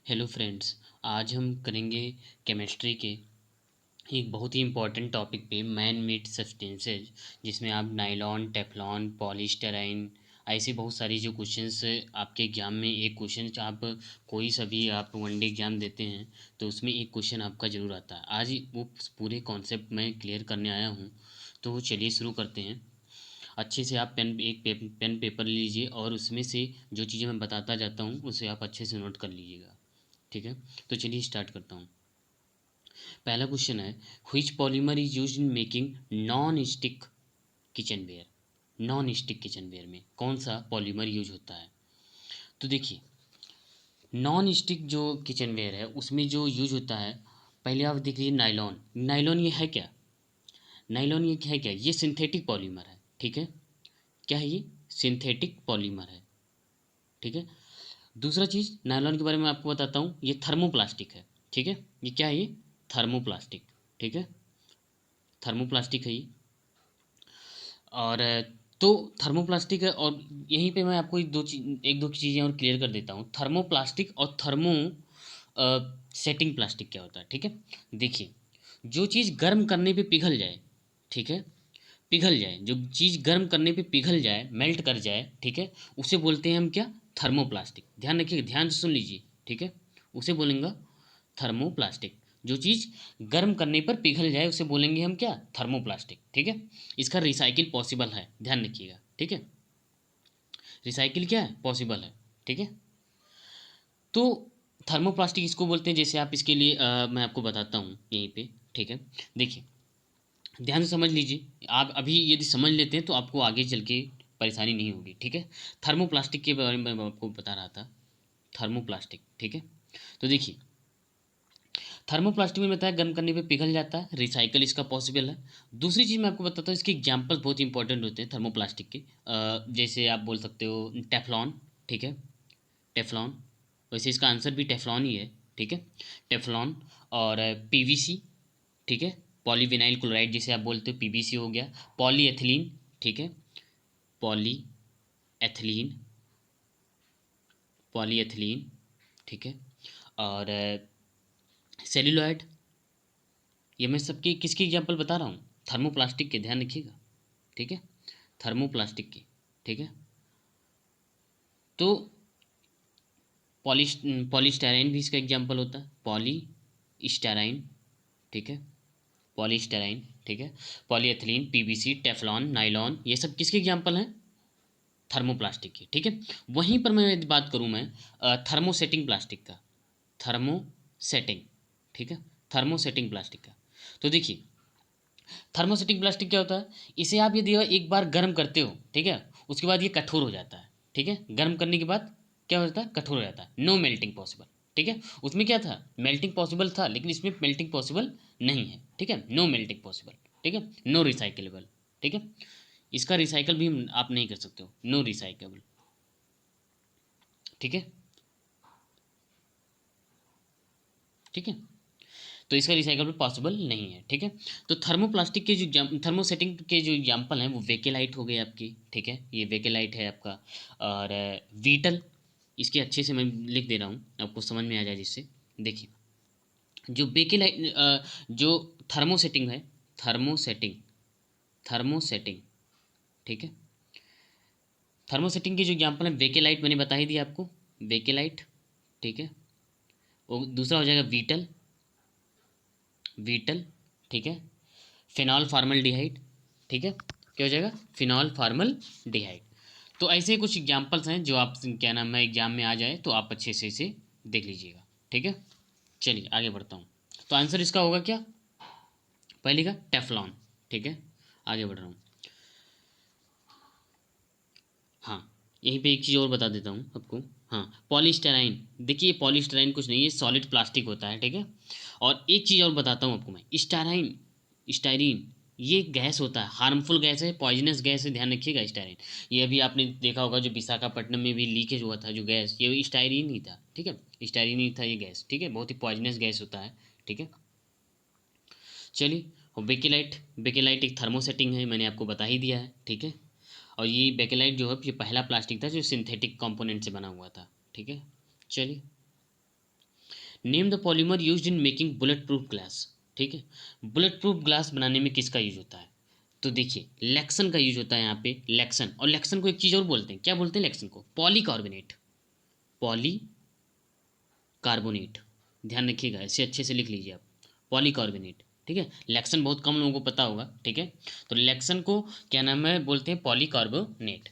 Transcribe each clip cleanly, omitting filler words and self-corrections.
Hello friends. आज हम करेंगे केमिस्ट्री के एक बहुत ही इम्पोर्टेंट टॉपिक पे मैन मेड सब्सटेंसेज, जिसमें आप नायलॉन, टेफ्लॉन, पॉलीस्टराइन, ऐसे बहुत सारी जो क्वेश्चंस आपके एग्जाम में एक क्वेश्चन आप कोई सा भी आप वनडे एग्जाम देते हैं तो उसमें एक क्वेश्चन आपका ज़रूर आता है। आज वो पूरे कॉन्सेप्ट मैं क्लियर करने आया हूँ। तो चलिए शुरू करते हैं। अच्छे से आप पेन पेपर लीजिए और उसमें से जो चीज़ें मैं बताता जाता हूँ उसे आप अच्छे से नोट कर लीजिएगा। ठीक है, तो चलिए स्टार्ट करता हूँ। पहला क्वेश्चन है, which polymer is used in making non stick kitchenware. Non stick kitchenware में कौन सा पॉलीमर यूज होता है? तो देखिए, नॉन स्टिक जो किचनवेयर है उसमें जो यूज होता है, पहले आप देख लीजिए नायलॉन। नायलॉन ये है क्या? नायलॉन ये है क्या? ये सिंथेटिक पॉलीमर है। ठीक है, क्या है ये? सिंथेटिक पॉलीमर है। ठीक है। दूसरा चीज़ नायलॉन के बारे में आपको बताता हूँ, ये थर्मोप्लास्टिक है। ठीक है, ये क्या है? ये थर्मोप्लास्टिक। ठीक है, थर्मोप्लास्टिक है ये। और तो थर्मोप्लास्टिक है। और यहीं पे मैं आपको एक दो चीज़ें और क्लियर कर देता हूँ। थर्मोप्लास्टिक और थर्मो सेटिंग प्लास्टिक क्या होता है? ठीक है, देखिए, जो चीज़ गर्म करने पे पिघल जाए, ठीक है, पिघल जाए, जो चीज़ गर्म करने पे पिघल जाए, मेल्ट कर जाए, ठीक है, उसे बोलते हैं हम क्या? थर्मोप्लास्टिक। ध्यान रखिए, ध्यान से सुन लीजिए। ठीक है, उसे बोलेंगे थर्मोप्लास्टिक। जो चीज़ गर्म करने पर पिघल जाए उसे बोलेंगे हम क्या? थर्मोप्लास्टिक। ठीक है, इसका रिसाइकिल पॉसिबल है, ध्यान रखिएगा। ठीक है, रिसाइकिल क्या है? पॉसिबल है। ठीक है, तो थर्मोप्लास्टिक इसको बोलते हैं। जैसे आप इसके लिए मैं आपको बताता हूँ यहीं पे। ठीक है, देखिए, ध्यान से समझ लीजिए। आप अभी यदि समझ लेते हैं तो आपको आगे चल के परेशानी नहीं होगी। ठीक है, थर्मोप्लास्टिक के बारे में मैं आपको बता रहा था। थर्मोप्लास्टिक, ठीक है, तो देखिए, थर्मोप्लास्टिक में बताया गर्म करने पे पिघल जाता है, रिसाइकल इसका पॉसिबल है। दूसरी चीज़ मैं आपको बताता हूँ, इसके एग्जाम्पल बहुत इंपॉर्टेंट होते हैं थर्मोप्लास्टिक के। जैसे आप बोल सकते हो टेफ्लॉन। ठीक है, टेफ्लॉन, वैसे इसका आंसर भी टेफ्लॉन ही है। ठीक है, टेफ्लॉन। और पीवीसी। ठीक है, पॉलीविनाइल क्लोराइड जिसे आप बोलते हो, पीवीसी हो गया। पॉलीएथिलीन। ठीक है, पॉली एथिलीन, पॉलीएथिलीन। ठीक है, और सेल्यूलॉइड। ये मैं सबके किसकी एग्जांपल बता रहा हूँ? थर्मोप्लास्टिक के, ध्यान रखिएगा। ठीक है, थर्मोप्लास्टिक की। ठीक है, तो पॉलीस्टाइराइन भी इसका एग्जांपल होता है, पॉलीस्टाइराइन। ठीक है, पॉलीस्टाइराइन। ठीक है, पॉलीएथिलीन, पीवीसी, टेफ्लॉन, नायलॉन, ये सब किसके एग्जांपल हैं? थर्मोप्लास्टिक की। ठीक है, वहीं पर मैं यदि बात करूँ मैं थर्मोसेटिंग प्लास्टिक का, थर्मोसेटिंग। ठीक है, थर्मोसेटिंग प्लास्टिक का, तो देखिए, थर्मोसेटिंग प्लास्टिक क्या होता है? इसे आप यदि एक बार गर्म करते हो, ठीक है, उसके बाद ये कठोर हो जाता है। ठीक है, गर्म करने के बाद क्या हो जाता है? कठोर हो जाता है। No melting possible. ठीक है, उसमें क्या था? मेल्टिंग पॉसिबल था, लेकिन इसमें मेल्टिंग पॉसिबल नहीं है। ठीक है, नो मेल्टिंग पॉसिबल। ठीक है, नो रिसाइकेबल। ठीक है, इसका रिसाइकल भी आप नहीं कर सकते हो, नो रिसाइकेबल। ठीक है, ठीक है, तो इसका रिसाइकल पॉसिबल नहीं है। ठीक है, तो थर्मोप्लास्टिक के जो थर्मोसेटिंग के जो एग्जाम्पल हैं वो वेकेलाइट हो गए आपकी। ठीक है, ये वेकेलाइट है आपका। और वीटल, इसके अच्छे से मैं लिख दे रहा हूँ आपको समझ में आ जाए जिससे। देखिए, जो बेकेलाइट जो थर्मोसेटिंग है, थर्मोसेटिंग, थर्मोसेटिंग। ठीक है, थर्मोसेटिंग के जो एग्जाम्पल है, बेकेलाइट मैंने बता ही दिया आपको, बेकेलाइट। ठीक है, वो दूसरा हो जाएगा वीटल, वीटल। ठीक है, फिनॉल फार्मलडिहाइड। ठीक है, क्या हो जाएगा? फिनॉल फार्मलडिहाइड। तो ऐसे कुछ एग्जाम्पल्स हैं जो आप क्या नाम है एग्जाम में आ जाए तो आप अच्छे से इसे देख लीजिएगा। ठीक है, चलिए आगे बढ़ता हूँ। तो आंसर इसका होगा क्या? पहले का टेफ्लॉन। ठीक है, आगे बढ़ रहा हूँ। हाँ, यहीं पे एक चीज़ और बता देता हूँ आपको। हाँ, पॉलीस्टाइराइन। देखिए, पॉलीस्टाइराइन कुछ नहीं है, सॉलिड प्लास्टिक होता है। ठीक है, और एक चीज़ और बताता हूँ आपको मैं, स्टाइराइन, स्टाइरीन, ये गैस होता है, हार्मफुल गैस है, पॉइजनस गैस है, ध्यान रखिएगा। स्टाइरिन, ये अभी आपने देखा होगा जो विशाखापट्टनम में भी लीकेज हुआ था जो गैस, ये स्टाइरिन ही था। ठीक है, स्टाइरिन ही था ये गैस। ठीक है, बहुत ही पॉइजनस गैस होता है। ठीक है, चलिए, और बेकेलाइट, बेकेलाइट एक थर्मोसेटिंग है, मैंने आपको बता ही दिया है। ठीक है, और ये बेकेलाइट जो है ये पहला प्लास्टिक था जो सिंथेटिक कंपोनेंट से बना हुआ था। ठीक है, चलिए, name the polymer used in making bullet proof glass. ठीक है, बुलेट प्रूफ ग्लास बनाने में किसका यूज होता है? तो देखिए लेक्सन का यूज होता है यहाँ पे, लेक्सन। और लेक्सन को एक चीज़ और बोलते हैं, क्या बोलते हैं लेक्सन को? Polycarbonate, polycarbonate. ध्यान रखिएगा, ऐसे अच्छे से लिख लीजिए आप, पॉलीकार्बोनेट। ठीक है, लेक्सन बहुत कम लोगों को पता होगा। ठीक है, तो लेक्सन को क्या नाम है बोलते हैं? पॉलीकार्बोनेट।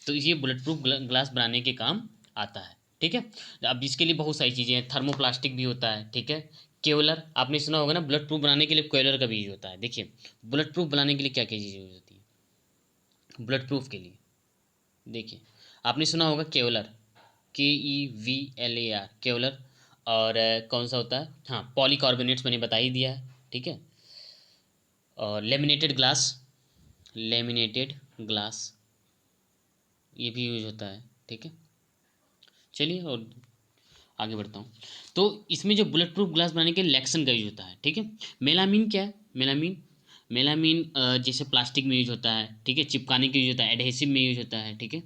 तो ये बुलेट प्रूफ ग्लास बनाने के काम आता है। ठीक है, अब इसके लिए बहुत सारी चीज़ें हैं, थर्मोप्लास्टिक भी होता है। ठीक है, केवलर आपने सुना होगा ना, बुलेट प्रूफ बनाने के लिए केवलर का भी यूज होता है। देखिए बुलेट प्रूफ बनाने के लिए क्या क्या चीज़ें यूज होती है बुलेट प्रूफ के लिए? देखिए आपने सुना होगा केवलर, KEVLAR, केवलर। और कौन सा होता है? हाँ, पॉलीकार्बोनेट्स मैंने बता ही दिया है। ठीक है, और लेमिनेटेड ग्लास, लेमिनेटेड ग्लास ये भी यूज होता है। ठीक है, चलिए और आगे बढ़ता हूँ। तो इसमें जो बुलेट प्रूफ ग्लास बनाने के लेक्सन का यूज होता है। ठीक है, मेलामीन क्या है? मेलामीन, मेलामीन जैसे प्लास्टिक में यूज होता है। ठीक है, चिपकाने के यूज होता है, एडहेसिव में यूज होता है। ठीक है,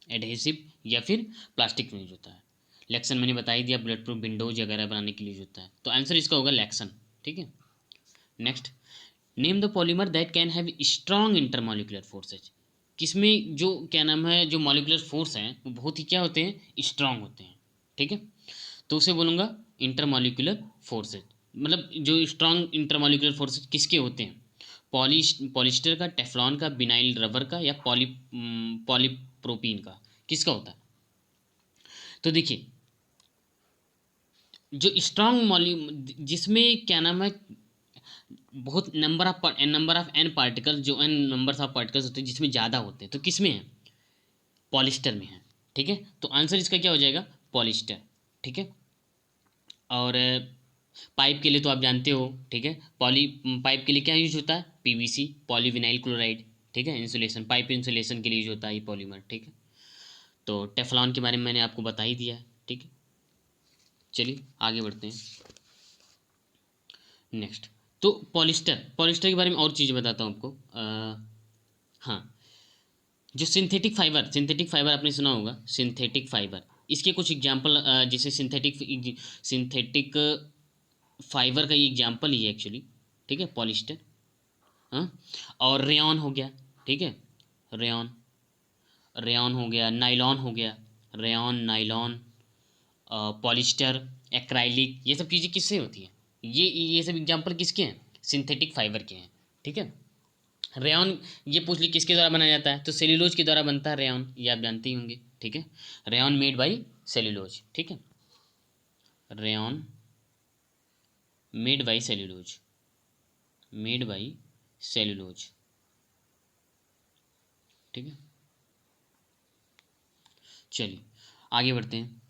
एडहेसिव या फिर प्लास्टिक में यूज होता है। लेक्सन मैंने बता ही दिया, बुलेट प्रूफ विंडोज वगैरह बनाने के लिए यूज होता है। तो आंसर इसका होगा लेक्सन। ठीक है, next, name the polymer that can have strong intermolecular forces. किसमें जो क्या नाम है, जो मॉलिकुलर फोर्स हैं वो बहुत ही क्या होते हैं? स्ट्रांग होते हैं। ठीक है, तो उसे बोलूँगा इंटरमोलिकुलर फोर्सेज। मतलब जो स्ट्रॉन्ग इंटरमोलिकुलर फोर्सेज किसके होते हैं? पॉलिस्टर का, टेफ्लॉन का, बिनाइल रबर का, या पॉलीप्रोपीन का, किसका होता है? तो देखिए जो स्ट्रॉन्ग मॉली, जिसमें क्या नाम है, बहुत नंबर ऑफ एन पार्टिकल, जो एन नंबर ऑफ पार्टिकल्स होते हैं जिसमें ज़्यादा होते हैं, तो किस में है? पॉलिस्टर में है। ठीक है, तो आंसर इसका क्या हो जाएगा? पॉलिस्टर। ठीक है, और पाइप के लिए तो आप जानते हो। ठीक है, पाइप के लिए क्या यूज होता है? PVC, polyvinyl chloride. ठीक है, इंसुलेशन, पाइप इंसुलेशन के लिए यूज होता है ये पॉलीमर। ठीक है, तो टेफ्लॉन के बारे में मैंने आपको बता ही दिया है। ठीक है, चलिए आगे बढ़ते हैं। नेक्स्ट, तो पॉलिस्टर, पॉलिस्टर के बारे में और चीज़ बताता हूँ आपको। हाँ, जो सिंथेटिक फाइबर आपने सुना होगा, सिंथेटिक फाइबर, इसके कुछ एग्जांपल, जैसे सिंथेटिक फाइबर का ये एग्जांपल ही है एक्चुअली। ठीक है, पॉलिस्टर। हाँ, और रेयॉन हो गया। ठीक है, रेयॉन, रेयॉन हो गया, नाइलॉन हो गया, रेयॉन, नाइलॉन, पॉलिस्टर, एक्राइलिक, ये सब चीज़ें किससे होती हैं? ये सब एग्जांपल किसके हैं? सिंथेटिक फाइबर के हैं। ठीक है, रेयॉन, ये पूछ ली किसके द्वारा बनाया जाता है? तो सेल्यूलोज के द्वारा बनता है रेयॉन, ये आप जानते ही होंगे। ठीक है, रेयॉन मेड बाई सेल्यूलोज। ठीक है, rayon made by cellulose, made by cellulose. ठीक है, चलिए आगे बढ़ते हैं।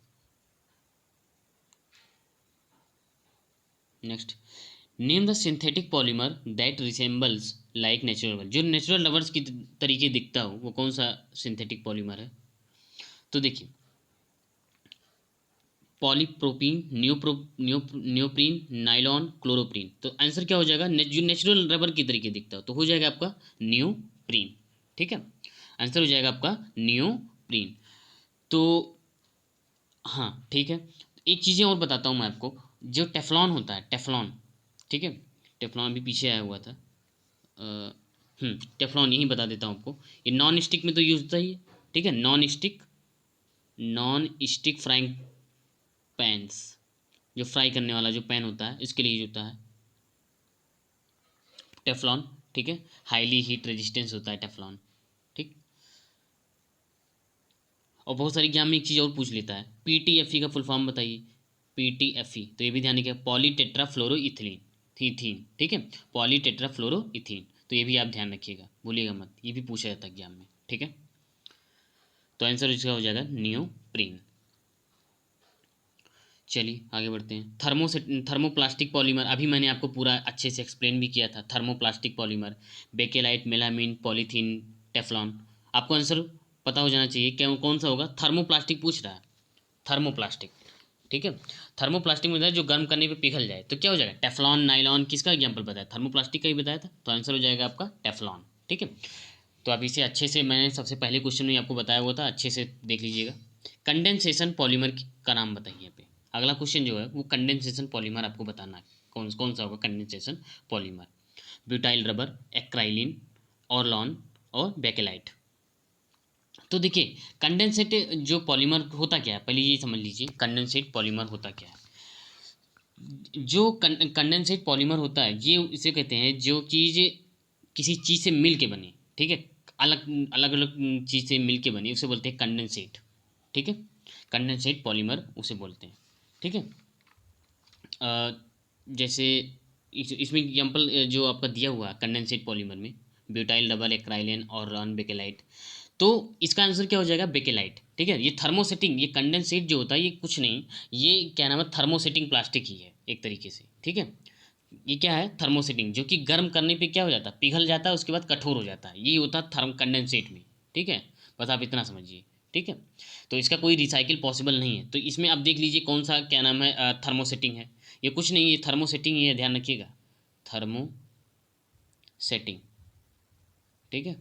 Next, name the synthetic polymer that resembles like natural rubber. जो नेचुरल रबर्स की तरीके दिखता हो वो कौन सा सिंथेटिक पॉलीमर है? तो देखिए पॉलीप्रोपीन, न्योप्रीन, नाइलॉन, क्लोरोप्रीन। तो आंसर क्या हो जाएगा? जो नेचुरल रबर की तरीके दिखता हो तो हो जाएगा आपका न्योप्रीन। ठीक है, आंसर हो जाएगा आपका न्योप्रीन। तो हाँ ठीक है, एक चीज़ें और बताता हूँ मैं आपको। जो टेफ्लॉन होता है, टेफ्लॉन, ठीक है, टेफ्लॉन भी पीछे आया हुआ था। टेफ्लॉन यही बता देता हूँ आपको। ये नॉन स्टिक में तो यूज होता ही है। ठीक है, नॉन स्टिक फ्राइंग पैन्स, जो फ्राई करने वाला जो पैन होता है इसके लिए यूज होता है टेफ्लॉन। ठीक है, हाईली हीट रेजिस्टेंस होता है टेफ्लॉन। ठीक, और बहुत सारी एग्जाम में एक चीज़ और पूछ लेता है, PTFE का फुल फॉर्म बताइए। PTFE, तो ये भी ध्यान रखिए, पॉलीटेट्राफ्लोरोइथिलीन, थीथीन। ठीक है, पॉलीटेट्राफ्लोरोइथीन, तो ये भी आप ध्यान रखिएगा, भूलिएगा मत, ये भी पूछा जाता है एग्जाम में। ठीक है, तो आंसर इसका हो जाएगा नियोप्रीन। चलिए आगे बढ़ते हैं। थर्मोप्लास्टिक पॉलीमर, अभी मैंने आपको पूरा अच्छे से एक्सप्लेन भी किया था। Thermoplastic polymer, bakelite, melamine, polythene, Teflon. आपको आंसर पता हो जाना चाहिए क्या कौन सा होगा। थर्मोप्लास्टिक पूछ रहा है, थर्मोप्लास्टिक। ठीक है, थर्मोप्लास्टिक में जो गर्म करने पे पिघल जाए तो क्या हो जाएगा? टेफ्लॉन, नाइलॉन, किसका एग्जाम्पल बताया? थर्मोप्लास्टिक का ही बताया था, तो आंसर हो जाएगा आपका टेफ्लॉन। ठीक है, तो आप इसे अच्छे से, मैंने सबसे पहले क्वेश्चन में आपको बताया हुआ था, अच्छे से देख लीजिएगा। कंडेंसेशन पॉलीमर का नाम बताइए यहाँ पे। अगला क्वेश्चन जो है वो कंडेंसेशन पॉलीमर आपको बताना है, कौन कौन सा होगा कंडेंसेशन पॉलीमर। ब्यूटाइल रबर, एक्राइलिन, ऑरलॉन और बेकेलाइट। तो देखिए कंडेंसेट जो पॉलीमर होता क्या है, पहले ये समझ लीजिए कंडेंसेट पॉलीमर होता क्या है। जो कंडेंसेट पॉलीमर होता है ये इसे कहते हैं जो चीज़ किसी चीज़ से मिल के बने, ठीक है, अलग अलग अलग चीज़ से मिल के बनी, उसे बोलते हैं कंडेंसेट, ठीक है, कंडेंसेट पॉलीमर उसे बोलते हैं, ठीक है। जैसे इसमें एग्जाम्पल जो आपका दिया हुआ है कंडेंसेट पॉलीमर में, ब्यूटाइल डबल एक्राइलिन और रॉन बेकेलाइट, तो इसका आंसर क्या हो जाएगा, बेकेलाइट, ठीक है। ये थर्मोसेटिंग, ये कंडेंसेट जो होता है ये कुछ नहीं, ये क्या नाम है, थर्मोसेटिंग प्लास्टिक ही है एक तरीके से, ठीक है। ये क्या है, थर्मोसेटिंग, जो कि गर्म करने पे क्या हो जाता है, पिघल जाता है, उसके बाद कठोर हो जाता है, ये होता है थर्म कंडेंसेट में, ठीक है। बस आप इतना समझिए, ठीक है। तो इसका कोई रिसाइकिल पॉसिबल नहीं है। तो इसमें आप देख लीजिए कौन सा क्या नाम है, थर्मोसेटिंग है, ये कुछ नहीं, ये थर्मोसेटिंग ही है, ध्यान रखिएगा, थर्मोसेटिंग, ठीक है,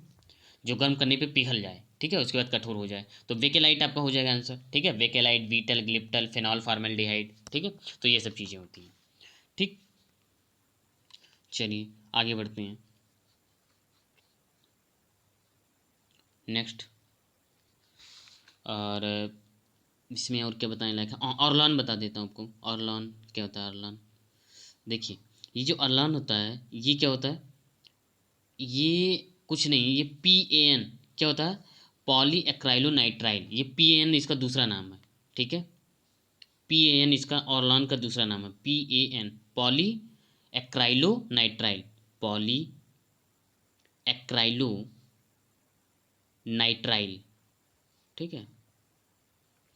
जो गर्म करने पे पिघल जाए, ठीक है, उसके बाद कठोर हो जाए। तो वेकेलाइट आपका हो जाएगा आंसर, ठीक है, वेकेलाइट, वीटल, ग्लिप्टल, फिनॉल फॉर्मेल्डिहाइड, ठीक है। तो ये सब चीज़ें होती हैं, ठीक। चलिए आगे बढ़ते हैं नेक्स्ट। और इसमें और क्या बताने लायक है, ऑरलॉन बता देता हूँ आपको। ऑरलॉन क्या होता है, ऑरलॉन देखिए, ये जो ऑरलॉन होता है ये क्या होता है, ये कुछ नहीं, ये PAN क्या होता है, पॉली एक्राइलोनाइट्राइल, ये PAN इसका दूसरा नाम है, ठीक है। PAN इसका ऑरलॉन का दूसरा नाम है, PAN poly acrylonitrile, poly acrylonitrile, ठीक है,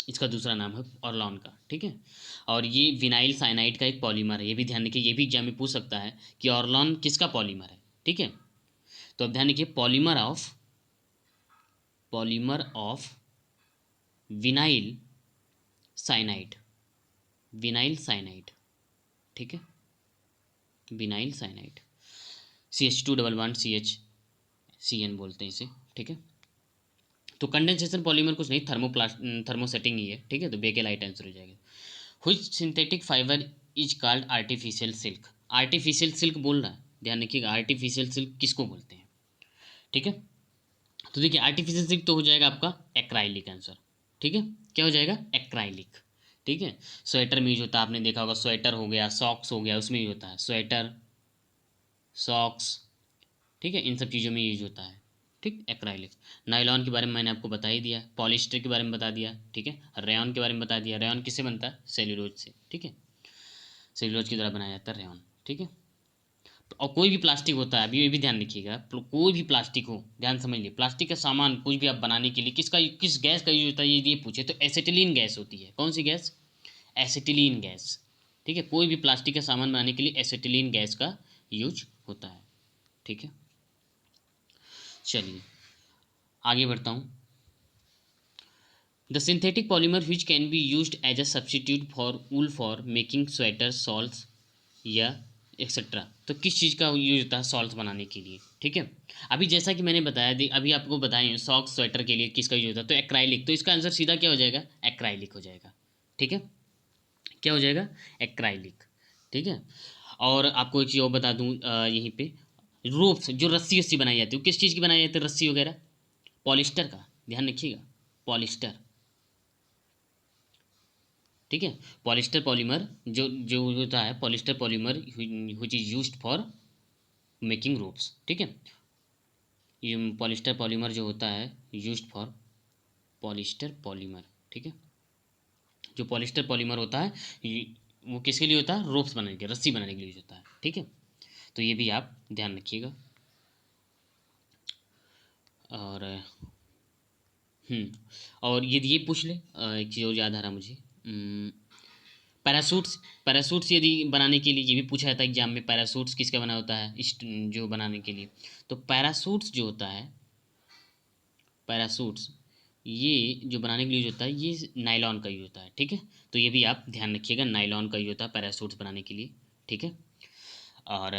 इसका दूसरा नाम है ऑरलॉन का, ठीक है। और ये विनाइल साइनाइड का एक पॉलीमर है, ये भी ध्यान रखिए, ये भी एग्जाम में पूछ सकता है कि ऑरलॉन किसका पॉलीमर है, ठीक है। तो अब ध्यान रखिए, polymer of vinyl cyanide, vinyl cyanide, ठीक है, विनाइल साइनाइड, CH2 CN बोलते हैं इसे, ठीक है। तो कंडेंसेशन पॉलीमर कुछ नहीं, थर्मोसेटिंग ही है, ठीक है। तो बेकेलाइट आंसर हो जाएगा। हुई synthetic fibre is called artificial silk, artificial silk बोल रहा है, ध्यान रखिएगा, आर्टिफिशियल सिल्क किसको बोलते हैं, ठीक है। तो देखिए आर्टिफिशियल सिल्क तो हो जाएगा आपका एक्राइलिक आंसर, ठीक है, क्या हो जाएगा, एक्राइलिक, ठीक है। स्वेटर में यूज होता है, आपने देखा होगा, स्वेटर हो गया, सॉक्स हो गया, उसमें यूज होता है, स्वेटर, सॉक्स, ठीक है, इन सब चीज़ों में यूज होता है, ठीक, एक्राइलिक। नायलॉन के बारे में मैंने आपको बता ही दिया, पॉलिस्टर के बारे में बता दिया, ठीक है, रेयन के बारे में बता दिया, रेयन किससे बनता है, सेल्यूलोज से, ठीक है, सेल्यूलोज के द्वारा बनाया जाता है रेयन, ठीक है। तो और कोई भी प्लास्टिक होता है, अभी ये भी ध्यान रखिएगा, कोई भी प्लास्टिक हो, ध्यान समझिए, प्लास्टिक का सामान कुछ भी आप बनाने के लिए किस गैस का यूज होता है, ये पूछे तो एसिटिलीन गैस होती है, कौन सी गैस, एसिटिलीन गैस, ठीक है। कोई भी प्लास्टिक का सामान बनाने के लिए एसिटिलीन गैस का यूज होता है, ठीक है। चलिए आगे बढ़ता हूँ। The synthetic polymer which can be used as a substitute for wool for making sweater, soles या एक्सेट्रा। तो किस चीज़ का यूज होता है सॉल्स बनाने के लिए, ठीक है। अभी जैसा कि मैंने बताया, अभी आपको बताएं सॉक्स स्वेटर के लिए किसका यूज होता है, तो एक्राइलिक, तो इसका आंसर सीधा क्या हो जाएगा, एक्राइलिक हो जाएगा, ठीक है, क्या हो जाएगा, एक्राइलिक, ठीक है। और आपको एक चीज़ और बता दूँ, यहीं पे रोप्स जो रस्सी वस्सी बनाई जाती है वो किस चीज़ की बनाई जाती है, रस्सी वगैरह, पॉलिस्टर का, ध्यान रखिएगा, पॉलिस्टर, ठीक है। पॉलिस्टर पॉलीमर जो जो होता है, polyester polymer which is used for making ropes, ठीक है। ये पॉलिस्टर पॉलीमर जो होता है यूज्ड फॉर पॉलिस्टर पॉलीमर, ठीक है। जो पॉलिस्टर पॉलीमर होता है वो किसके लिए होता है, रोप्स बनाने के, रस्सी बनाने के लिए यूज होता है, ठीक है। तो ये भी आप ध्यान रखिएगा। और और ये पूछ ले, एक चीज़ और याद आ रहा मुझे, पैरासूट्स, पैरासूट्स यदि बनाने के लिए, ये भी पूछा जाता है एग्जाम में, पैरासूट्स किसका बना होता है, जो बनाने के लिए, तो पैरासूट्स जो होता है, पैरासूट्स ये जो बनाने के लिए यूज होता है ये नायलॉन का यूज होता है, ठीक है। तो ये भी आप ध्यान रखिएगा, नायलॉन का यूज होता है पैरासूट्स बनाने के लिए, ठीक है। और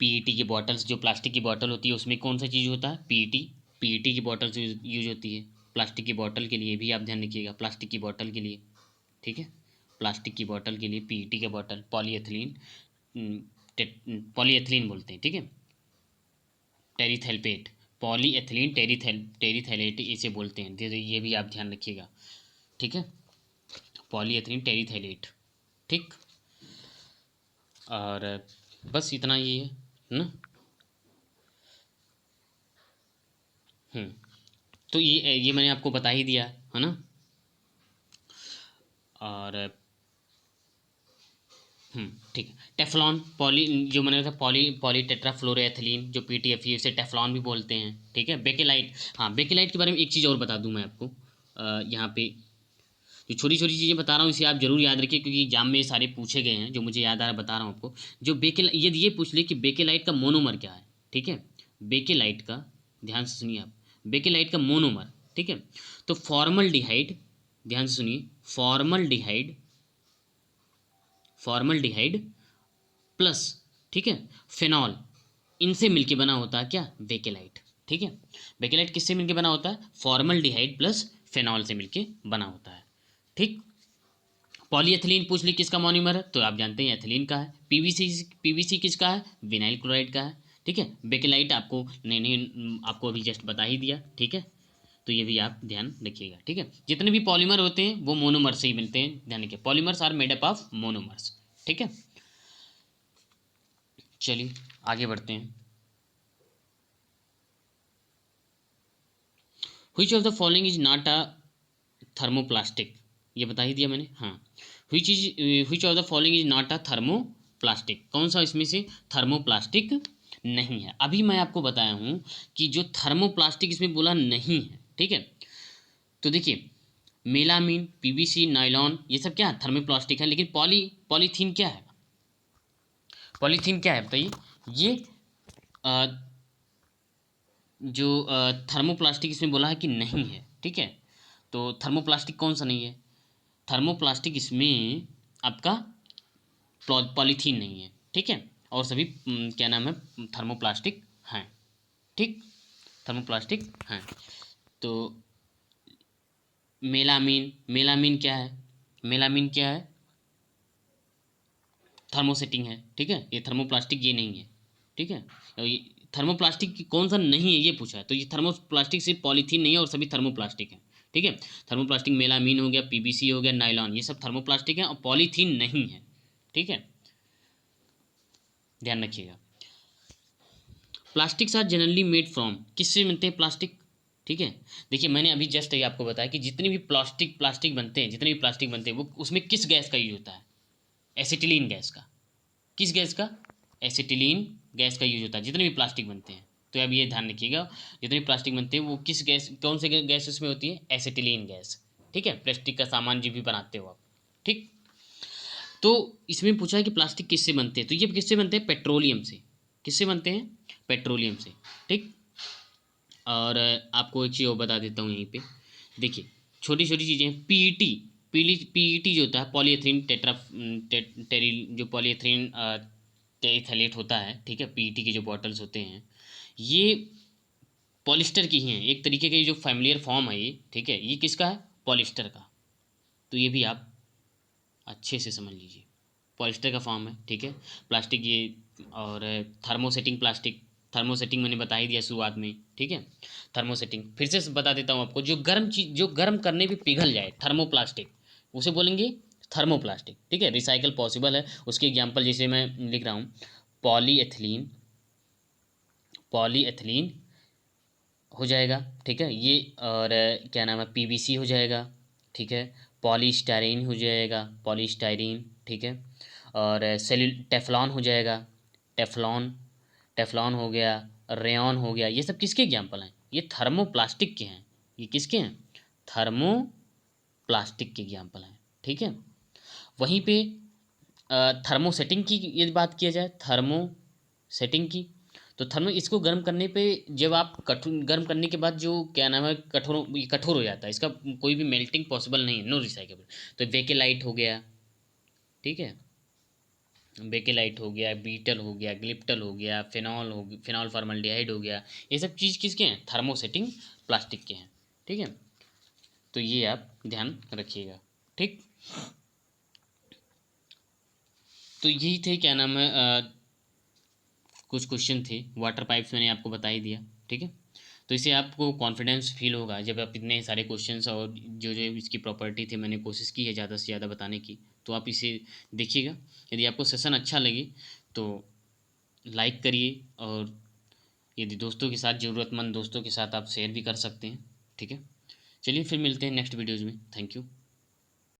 PET की बॉटल्स, जो प्लास्टिक की बॉटल होती है उसमें कौन सा चीज़ होता है, PET की बॉटल्स यूज होती है प्लास्टिक की बॉटल के लिए, भी आप ध्यान रखिएगा, प्लास्टिक की बॉटल के लिए, ठीक है। प्लास्टिक की बोतल के लिए पीईटी का बोतल पॉलीएथिलीन, पॉलीएथिलीन बोलते हैं, ठीक है, टेरिथैल्पेट, पॉलीएथिलीन टेरिथैलेट इसे बोलते हैं, तो ये भी आप ध्यान रखिएगा, ठीक है, पॉलीएथिलीन टेरिथैलेट, ठीक। और बस इतना ही है ना। हम्म, तो ये मैंने आपको बता ही दिया है ना। और ठीक है, टेफ्लॉन पॉली, जो मैंने कहा पॉली टेट्राफ्लोरोएथिलीन, जो पीटीएफई, उसे टेफ्लॉन भी बोलते हैं, ठीक है। बेकेलाइट, हाँ बेकेलाइट के बारे में एक चीज़ और बता दूं मैं आपको, यहाँ पे जो छोटी छोटी चीज़ें बता रहा हूँ इसे आप जरूर याद रखिए, क्योंकि एग्जाम में ये सारे पूछे गए हैं, जो मुझे याद आ रहा है बता रहा हूँ आपको। जो यदि ये पूछ ले कि बेकेलाइट का मोनोमर क्या है, ठीक है, बेकेलाइट का, ध्यान से सुनिए आप, बेकेलाइट का मोनोमर, ठीक है, तो फॉर्मलडिहाइड, ध्यान से सुनिए, फॉर्मलडिहाइड, फॉर्मलडिहाइड प्लस, ठीक है, फिनॉल, इनसे मिलके बना होता है क्या, बेकेलाइट, ठीक है। बेकेलाइट किससे मिलके बना होता है, फॉर्मलडिहाइड प्लस फिनॉल से मिलके बना होता है, ठीक। पॉलीएथिलीन पूछ ली किसका मोनोमर है, तो आप जानते हैं एथिलीन का है। पीवीसी, पीवीसी किसका है, विनाइल क्लोराइड का है, ठीक है। बेकेलाइट आपको नहीं आपको अभी जस्ट बता ही दिया, ठीक है। तो ये भी आप ध्यान रखिएगा, ठीक है। जितने भी पॉलीमर होते हैं वो मोनोमर से ही मिलते हैं, ध्यान रखिए, polymers are made up of monomers, ठीक है। चलिए आगे बढ़ते हैं। Which of the following is not a thermoplastic, ये बता ही दिया मैंने, हाँ। Which of the following is not a thermoplastic, कौन सा इसमें से थर्मोप्लास्टिक नहीं है। अभी मैं आपको बताया हूँ कि जो थर्मोप्लास्टिक इसमें बोला नहीं है, ठीक है। तो देखिए, मेलामीन, पीवीसी, नायलॉन, ये सब क्या है, थर्मोप्लास्टिक है। लेकिन पॉलीथीन क्या है, पॉलीथीन क्या है बताइए। ये अ, जो थर्मोप्लास्टिक इसमें बोला है कि नहीं है, ठीक है। तो थर्मोप्लास्टिक कौन सा नहीं है, थर्मोप्लास्टिक इसमें आपका पॉलीथीन नहीं है, ठीक है। और सभी क्या नाम है, थर्मोप्लास्टिक हैं, ठीक, थर्मोप्लास्टिक हैं। तो मेलामीन, मेलामीन क्या है, मेलामीन क्या है, थर्मोसेटिंग है, ठीक है। ये थर्मोप्लास्टिक ये नहीं है, ठीक है। और ये थर्मोप्लास्टिक कौन सा नहीं है ये पूछा है, तो ये थर्मोप्लास्टिक सिर्फ पॉलीथीन नहीं है और सभी थर्मोप्लास्टिक है, ठीक है। थर्मोप्लास्टिक मेलामीन हो गया, पीवीसी हो गया, नायलॉन, ये सब थर्मोप्लास्टिक है और पॉलीथीन नहीं है, ठीक है, ध्यान रखिएगा। Plastics are generally made from, किससे बनते हैं प्लास्टिक, ठीक है। देखिए मैंने अभी जस्ट ये आपको बताया कि जितने भी प्लास्टिक प्लास्टिक बनते हैं, जितने भी प्लास्टिक बनते हैं वो उसमें किस गैस का यूज होता है, एसिटिलीन गैस का, किस गैस का, एसिटिलीन गैस का यूज होता है जितने भी प्लास्टिक बनते हैं। तो अब ये ध्यान रखिएगा, जितने भी प्लास्टिक बनते हैं वो किस गैस, कौन से गैस उसमें होती है, एसिटिलीन गैस, ठीक है। प्लास्टिक का सामान जो भी बनाते हो आप, ठीक। तो इसमें पूछा है कि प्लास्टिक किससे बनते हैं, तो ये किससे बनते हैं, पेट्रोलियम से, किससे बनते हैं, पेट्रोलियम से, ठीक। और आपको एक चीज़ और बता देता हूँ यहीं पे, देखिए छोटी छोटी चीज़ें, पीईटी, पीईटी जो होता है पॉलीएथिलीन टेरी, जो पॉलीएथिलीन टेरिथैलेट होता है, ठीक है, पीईटी के जो बॉटल्स होते हैं ये पॉलिस्टर की ही हैं, एक तरीके का ये जो फैमिलियर फॉर्म है ये, ठीक है, ये किसका है, पॉलिस्टर का। तो ये भी आप अच्छे से समझ लीजिए, पॉलिस्टर का फॉर्म है, ठीक है, प्लास्टिक ये। और थर्मोसेटिंग प्लास्टिक, थर्मोसेटिंग मैंने बता ही दिया शुरुआत में, ठीक है। थर्मोसेटिंग फिर से बता देता हूँ आपको, जो गर्म चीज, जो गर्म करने पे पिघल जाए, थर्मोप्लास्टिक, उसे बोलेंगे थर्मोप्लास्टिक, ठीक है। रिसाइकल पॉसिबल है, उसके एग्जाम्पल जैसे मैं लिख रहा हूँ, पॉलीएथिलीन, पॉलीएथिलीन हो जाएगा, ठीक है ये। और क्या नाम है, पीवीसी हो जाएगा, ठीक है। पॉलीस्टाइरीन हो जाएगा, पॉलीस्टाइरीन, ठीक है। और टेफ्लॉन हो जाएगा, टेफ्लॉन, टेफ्लॉन हो गया, रेयॉन हो गया, ये सब किसके एग्जाम्पल हैं, ये थर्मोप्लास्टिक के हैं, ये किसके हैं, थर्मोप्लास्टिक के एग्जाम्पल हैं, ठीक है। वहीं पे थर्मोसेटिंग की यदि बात किया जाए, थर्मोसेटिंग की, तो थर्मो इसको गर्म करने पे, जब आप कठोर गर्म करने के बाद जो क्या नाम है, कठोर, ये कठोर हो जाता है, इसका कोई भी मेल्टिंग पॉसिबल नहीं है, नो रिसाइकेबल। तो बेकेलाइट हो गया, ठीक है, बेकेलाइट हो गया, बीटल हो गया, ग्लिप्टल हो गया, फिनॉल हो गया, फिनॉल फॉर्मल्डिहाइड हो गया, ये सब चीज़ किसके हैं, थर्मोसेटिंग प्लास्टिक के हैं, ठीक है। तो ये आप ध्यान रखिएगा, ठीक। तो यही थे, क्या नाम है, कुछ क्वेश्चन थे। वाटर पाइप्स मैंने आपको बता ही दिया, ठीक है। तो इससे आपको कॉन्फिडेंस फील होगा जब आप इतने सारे क्वेश्चंस और जो जो इसकी प्रॉपर्टी थे मैंने कोशिश की है ज़्यादा से ज़्यादा बताने की। तो आप इसे देखिएगा। यदि आपको सेशन अच्छा लगे तो लाइक करिए, और यदि दोस्तों के साथ, ज़रूरतमंद दोस्तों के साथ आप शेयर भी कर सकते हैं, ठीक है। चलिए फिर मिलते हैं नेक्स्ट वीडियोज़ में। Thank you.